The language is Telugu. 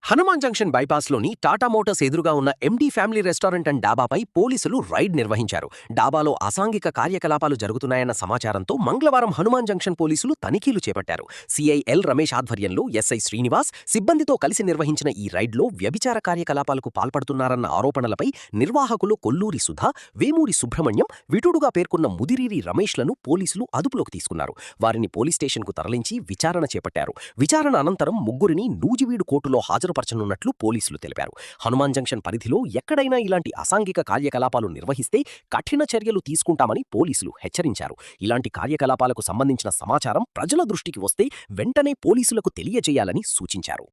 హనుమాన్ జంక్షన్ బైపాస్లోని టాటా మోటార్స్ ఎదురుగా ఉన్న ఎండీ ఫ్యామిలీ రెస్టారెంట్ అండ్ డాబాపై పోలీసులు రైడ్ నిర్వహించారు. డాబాలో అసాంఘిక కార్యకలాపాలు జరుగుతున్నాయన్న సమాచారంతో మంగళవారం హనుమాన్ జంక్షన్ పోలీసులు తనిఖీలు చేపట్టారు. సిఐ ఎల్ రమేష్ ఆధ్వర్యంలో ఎస్ఐ శ్రీనివాస్ సిబ్బందితో కలిసి నిర్వహించిన ఈ రైడ్లో వ్యభిచార కార్యకలాపాలకు పాల్పడుతున్నారన్న ఆరోపణలపై నిర్వాహకులు కొల్లూరి సుధా, వేమూరి సుబ్రహ్మణ్యం, విటుడుగా పేర్కొన్న ముదిరీరి రమేష్లను పోలీసులు అదుపులోకి తీసుకున్నారు. వారిని పోలీస్ స్టేషన్కు తరలించి విచారణ చేపట్టారు. విచారణ అనంతరం ముగ్గురిని నూజివీడు కోర్టులో హాజరుపరచనున్నట్లు పోలీసులు తెలిపారు. హనుమాన్ జంక్షన్ పరిధిలో ఎక్కడైనా ఇలాంటి అసాంఘిక కార్యకలాపాలు నిర్వహిస్తే కఠిన చర్యలు తీసుకుంటామని పోలీసులు హెచ్చరించారు. ఇలాంటి కార్యకలాపాలకు సంబంధించిన సమాచారం ప్రజల దృష్టికి వస్తే వెంటనే పోలీసులకు తెలియజేయాలని సూచించారు.